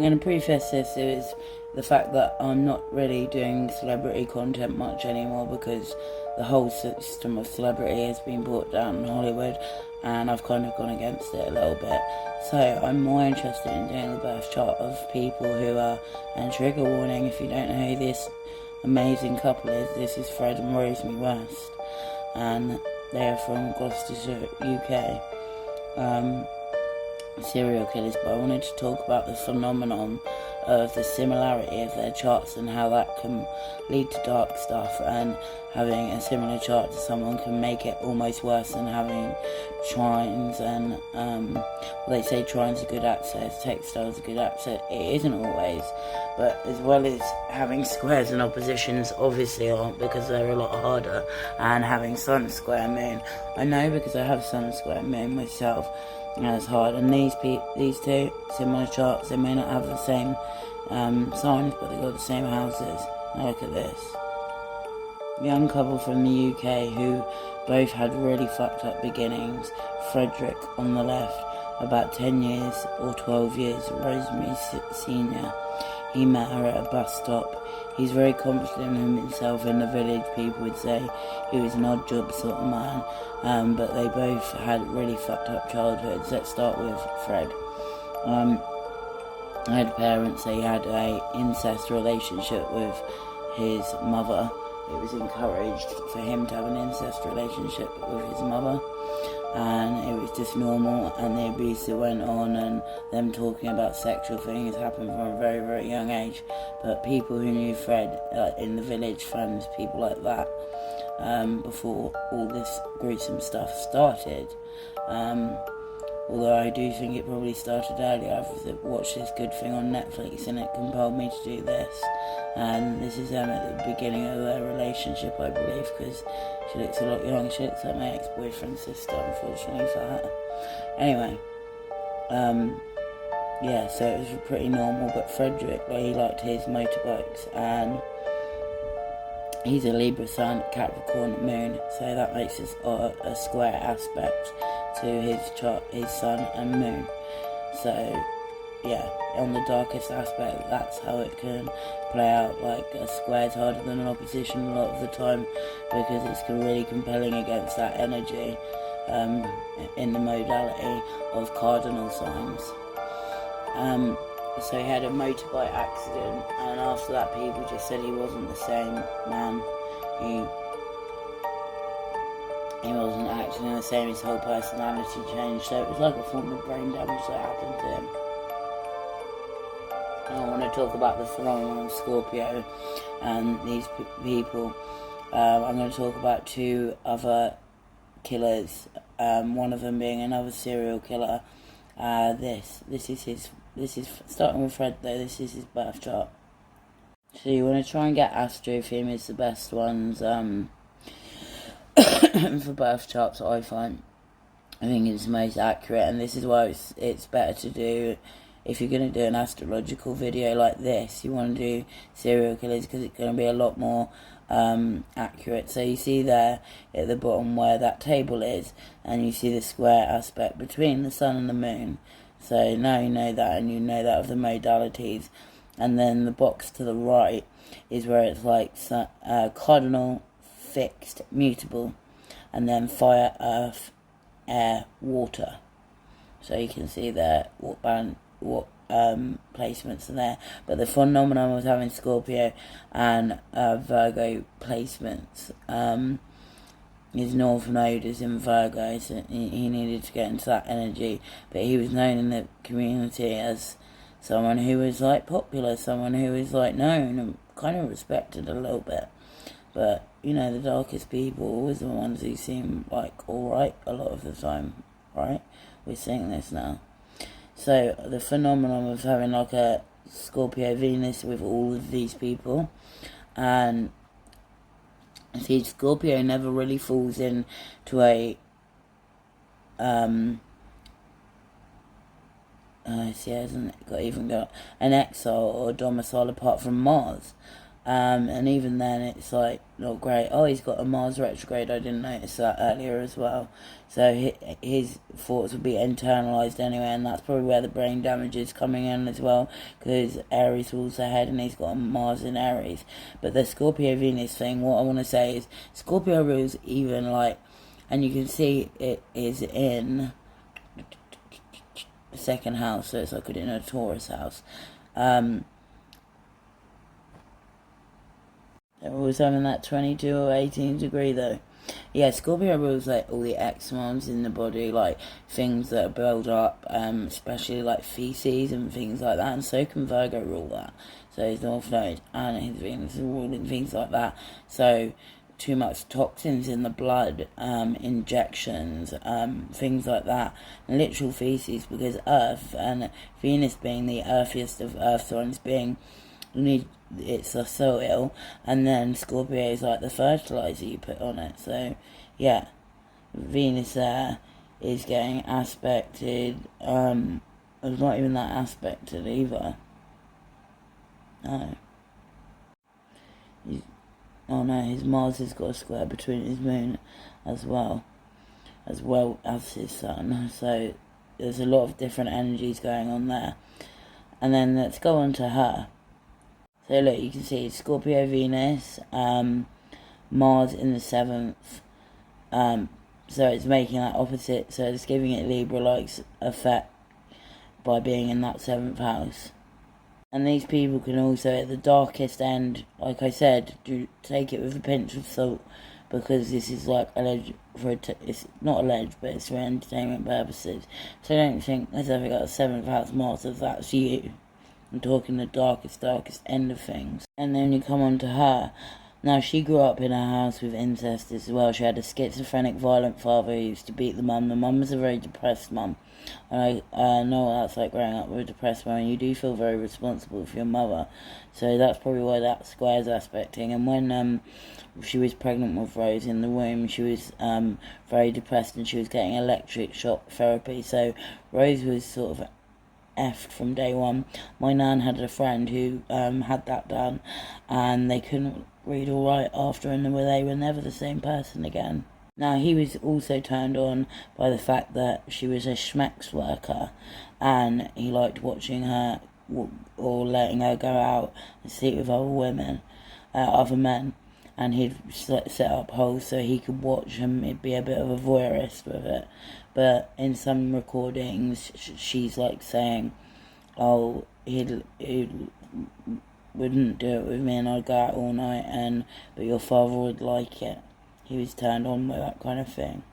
I'm going to preface this is the fact that I'm not really doing celebrity content much anymore because the whole system of celebrity has been brought down in Hollywood, and I've kind of gone against it a little bit. So I'm more interested in doing the birth chart of people who are, and trigger warning if you don't know who this amazing couple is, this is Fred and Rosemary West, and they are from Gloucestershire, UK. Serial killers, but I wanted to talk about the phenomenon of the similarity of their charts and how that can lead to dark stuff, and having a similar chart to someone can make it almost worse than having trines. And they say trines are good access, textiles are good access. It isn't always, but as well as having squares and oppositions obviously aren't, because they're a lot harder, and having sun square moon, I know because I have sun square moon myself, and it's hard. And these two similar charts, they may not have the same signs, but they've got the same houses. Now look at this. Young couple from the UK who both had really fucked up beginnings. Frederick on the left, about 10 years or 12 years, Rosemary Senior. He met her at a bus stop. He's very confident in himself. In the village, people would say he was an odd job sort of man, but they both had really fucked up childhoods. Let's start with Fred. I had parents, they had a incest relationship with his mother. It was encouraged for him to have an incest relationship with his mother, and it was just normal, and the abuse that went on and them talking about sexual things happened from a very, very young age. But people who knew Fred, in the village, friends, people like that, before all this gruesome stuff started, although I do think it probably started earlier. I've watched this good thing on Netflix and it compelled me to do this. And this is them at the beginning of their relationship, I believe, because she looks a lot young. She looks like my ex-boyfriend's sister, unfortunately for her. Anyway, yeah, so it was pretty normal. But Frederick, he liked his motorbikes, and he's a Libra Sun, Capricorn Moon, so that makes us a square aspect to his chart, his Sun and Moon. So yeah, on the darkest aspect, that's how it can play out. Like a square is harder than an opposition a lot of the time because it's really compelling against that energy in the modality of cardinal signs. So he had a motorbike accident, and after that people just said he wasn't the same man. He wasn't acting the same, his whole personality changed, so it was like a form of brain damage that happened to him. I want to talk about the phenomenon of Scorpio and these people. I'm going to talk about two other killers, one of them being another serial killer. This is starting with Fred though. This is his birth chart. So you want to try and get Astro Theme is the best ones for birth charts. I find, I think it's the most accurate, and this is why it's better to do. If you're going to do an astrological video like this, you want to do serial killers because it's going to be a lot more accurate. So you see there at the bottom where that table is, and you see the square aspect between the sun and the moon. So now you know that, and you know that of the modalities. And then the box to the right is where it's like cardinal, fixed, mutable, and then fire, earth, air, water. So you can see there what placements are there. But the phenomenon was having Scorpio and Virgo placements. His North Node is in Virgo, so he needed to get into that energy. But he was known in the community as someone who was like popular, someone who was like known and kind of respected a little bit. But you know, the darkest people are always the ones who seem like alright a lot of the time, right? We're seeing this now. So the phenomenon of having like a Scorpio Venus with all of these people, and see, Scorpio never really falls into a see, hasn't even got an exile or domicile apart from Mars. And even then it's like not great. Oh, he's got a Mars retrograde. I didn't notice that earlier as well. So his thoughts would be internalized anyway, and that's probably where the brain damage is coming in as well, because Aries rules ahead and he's got a Mars in Aries. But the Scorpio Venus thing, what I want to say is Scorpio rules even like, and you can see it is in the second house, so it's like in a Taurus house. It was having that 22 or 18 degree though. Yeah, Scorpio rules like all the ecmons in the body, like things that build up, especially like feces and things like that. And so can Virgo rule that. So his North Node and his Venus are ruling things like that. So too much toxins in the blood, injections, things like that, and literal feces, because Earth and Venus being the earthiest of Earth signs being it's the soil, and then Scorpio is like the fertilizer you put on it. So yeah, Venus there is getting aspected. It's not even that aspected either. No. Oh no, his Mars has got a square between his moon as well as his sun. So there's a lot of different energies going on there. And then let's go on to her. So look, you can see Scorpio Venus, Mars in the 7th. So it's making that opposite, so it's giving it Libra-like effect by being in that 7th house. And these people can also, at the darkest end, like I said, take it with a pinch of salt, because this is like alleged it's not alleged, but it's for entertainment purposes. So I don't think there's ever got a 7th house Mars if that's you. I'm talking the darkest end of things. And then you come on to her. Now, she grew up in a house with incest as well. She had a schizophrenic, violent father who used to beat the mum. The mum was a very depressed mum. And I know what that's like growing up with a depressed mum. And you do feel very responsible for your mother. So that's probably why that square's aspecting. And when she was pregnant with Rose in the womb, she was very depressed and she was getting electric shock therapy. So Rose was sort of effed from day one. My nan had a friend who had that done, and they couldn't read or write after, and they were never the same person again. Now, he was also turned on by the fact that she was a schmex worker, and he liked watching her or letting her go out and sleep with other men, and he'd set up holes so he could watch them. He'd be a bit of a voyeurist with it. But in some recordings, she's like saying, "Oh, he wouldn't do it with me, and I'd go out all night, but your father would like it." He was turned on by that kind of thing.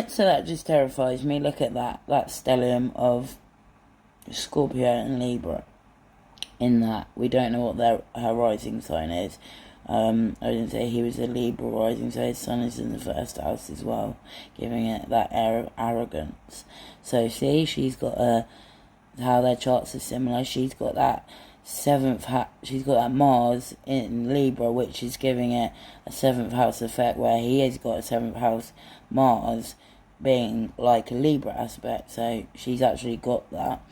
So that just terrifies me. Look at that stellium of Scorpio and Libra. In that, we don't know what her rising sign is. I didn't say he was a Libra rising, so his sun is in the 1st house as well, giving it that air of arrogance. So see, she's got how their charts are similar. She's got that 7th house, she's got that Mars in Libra, which is giving it a 7th house effect, where he has got a 7th house Mars being like a Libra aspect, so she's actually got that.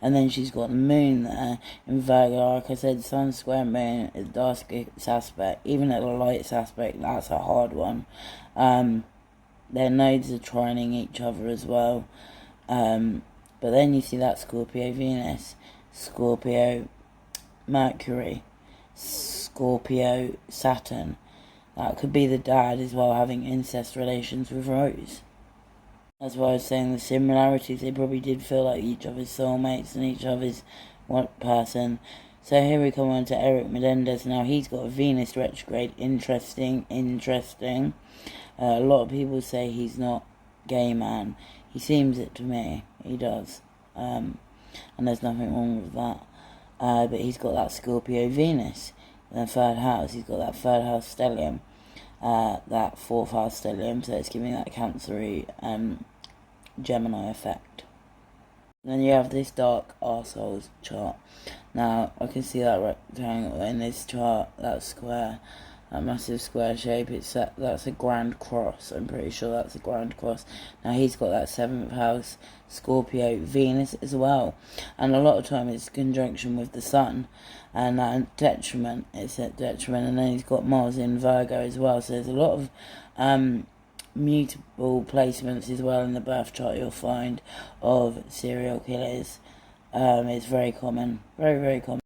And then she's got the moon there in Virgo. Like I said, sun square moon is the darkest aspect. Even at the lightest aspect, that's a hard one. Their nodes are trining each other as well. But then you see that Scorpio Venus, Scorpio Mercury, Scorpio Saturn. That could be the dad as well, having incest relations with Rose. That's why I was saying the similarities. They probably did feel like each other's soulmates and each other's one person. So here we come on to Eric Menendez. Now he's got a Venus retrograde. Interesting. A lot of people say he's not gay, man. He seems it to me. He does. And there's nothing wrong with that. But he's got that Scorpio Venus in the 3rd house. He's got that 3rd house stellium. That 4th house stellium. So it's giving that Cancer-y Gemini effect. Then you have this dark arseholes chart. Now I can see that rectangle in this chart, that square. that massive square shape. That's a Grand Cross. I'm pretty sure that's a Grand Cross. Now he's got that 7th house Scorpio Venus as well, and a lot of time it's conjunction with the Sun, and that detriment. It's at detriment, and then he's got Mars in Virgo as well. So there's a lot of mutable placements as well in the birth chart you'll find of serial killers. It's very common, very, very common.